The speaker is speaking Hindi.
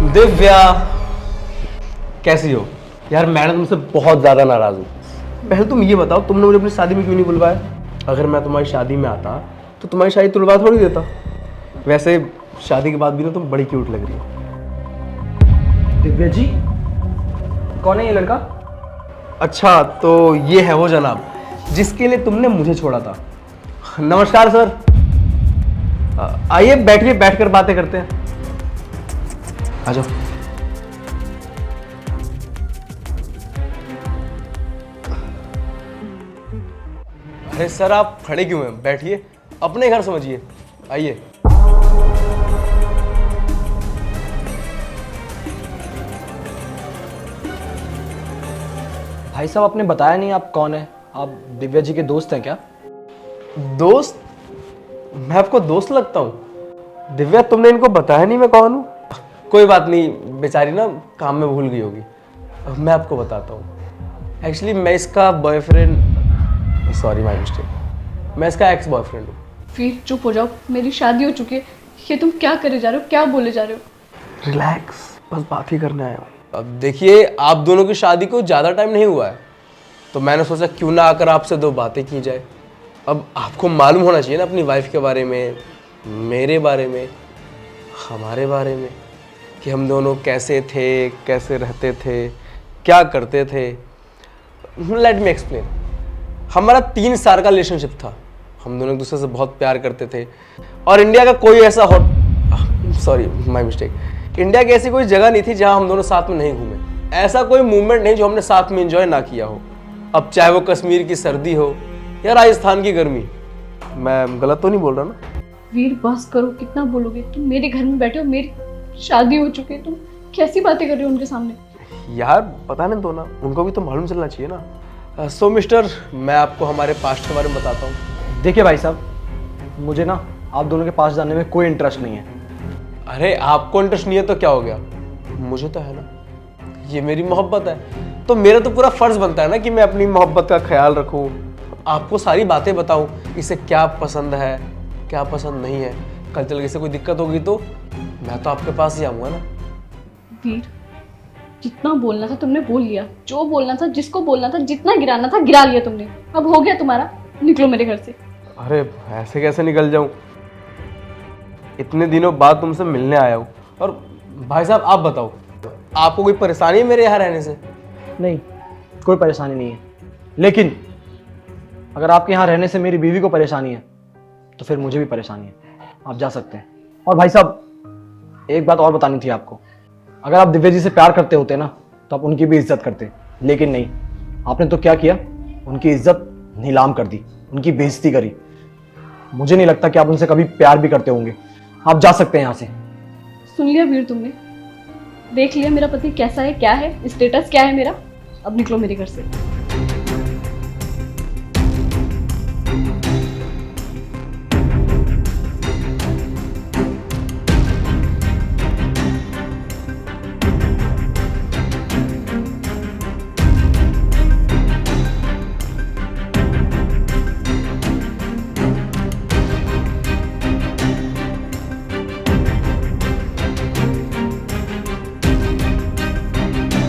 दिव्या, कैसी हो? यार मैं ना तुमसे बहुत ज़्यादा नाराज़ हूँ। पहले तुम ये बताओ, तुमने मुझे अपनी शादी में क्यों नहीं बुलवाया? अगर मैं तुम्हारी शादी में आता तो तुम्हारी शादी तुड़वा थोड़ी देता। वैसे शादी के बाद भी ना तुम बड़ी क्यूट लग रही हो। दिव्या जी, कौन है ये लड़का? अच्छा, तो ये है वो जनाब जिसके लिए तुमने मुझे छोड़ा था। नमस्कार सर, आइए बैठिए, बैठकर बातें करते हैं। आ जाओ। अरे सर, आप खड़े क्यों हैं? बैठिए, अपने घर समझिए। आइए। भाई साहब, आपने बताया नहीं आप कौन है। आप दिव्या जी के दोस्त हैं क्या? दोस्त? मैं आपको दोस्त लगता हूँ? दिव्या, तुमने इनको बताया नहीं मैं कौन हूँ? कोई बात नहीं, बेचारी ना काम में भूल गई होगी। मैं आपको बताता हूँ। एक्चुअली मैं इसका बॉयफ्रेंड, सॉरी माय मिस्टेक, मैं इसका एक्स बॉयफ्रेंड हूँ। फिर चुप हो जाओ, मेरी शादी हो चुकी है। ये तुम क्या करे जा रहे हो, क्या बोले जा रहे हो? रिलैक्स, बस बात ही करने आया हूँ। अब देखिए, आप दोनों की शादी को ज़्यादा टाइम नहीं हुआ है, तो मैंने सोचा क्यों ना आकर आपसे दो बातें की जाए। अब आपको मालूम होना चाहिए ना अपनी वाइफ के बारे में, मेरे बारे में, हमारे बारे में, कि हम दोनों कैसे थे, कैसे रहते थे, क्या करते थे। Let me explain. हमारा 3 साल का रिलेशनशिप था। हम दोनों एक दूसरे से बहुत प्यार करते थे, और इंडिया का कोई ऐसा सॉरी माय मिस्टेक, इंडिया की ऐसी कोई जगह नहीं थी जहां हम दोनों साथ में नहीं घूमे। ऐसा कोई मूवमेंट नहीं जो हमने साथ में एंजॉय ना किया हो। अब चाहे वो कश्मीर की सर्दी हो या राजस्थान की गर्मी। मैं गलत तो नहीं बोल रहा ना? वीर बस करो, कितना बोलोगे? तुम मेरे घर में बैठे हो, मेरी शादी हो चुकी है, तुम कैसी बातें कर रहे हो उनके सामने? यार पता नहीं तो ना, उनको भी तो मालूम चलना चाहिए ना। सो मिस्टर, मैं आपको हमारे पास्ट के बारे में बताता हूँ। देखिए भाई साहब, मुझे ना आप दोनों के पास जाने में कोई इंटरेस्ट नहीं है। अरे आपको इंटरेस्ट नहीं है तो क्या हो गया? मुझे तो है ना, ये मेरी मोहब्बत है, तो मेरा तो पूरा फर्ज बनता है ना कि मैं अपनी मोहब्बत का ख्याल रखूं, आपको सारी बातें बताऊं, इसे क्या पसंद है, क्या पसंद नहीं है। कल चल के इसे कोई दिक्कत होगी तो मैं तो आपके पास ही आऊंगा ना। वीर, जितना बोलना था तुमने बोल लिया, जो बोलना था, जिसको बोलना था, जितना गिराना था गिरा लिया तुमने। अब हो गया तुम्हारा, निकलो मेरे घर से। अरे ऐसे कैसे निकल जाऊं? इतने दिनों बाद तुमसे मिलने आया हूं। और भाई साहब, आप बताओ, आपको कोई परेशानी है मेरे यहाँ रहने से? नहीं, कोई परेशानी नहीं है, लेकिन अगर आपके यहाँ रहने से मेरी बीवी को परेशानी है तो फिर मुझे भी परेशानी है। आप जा सकते हैं। और भाई साहब, एक बात और बतानी थी आपको। अगर आप दिव्या जी से प्यार करते होते ना तो आप उनकी भी इज्जत करते, लेकिन नहीं, आपने तो क्या किया, उनकी इज्जत नीलाम कर दी, उनकी बेइज्जती करी। मुझे नहीं लगता कि आप उनसे कभी प्यार भी करते होंगे। आप जा सकते हैं यहाँ से। सुन लिया वीर तुमने? देख लिया मेरा पति कैसा है, क्या है, स्टेटस क्या है मेरा। अब निकलो मेरे घर से।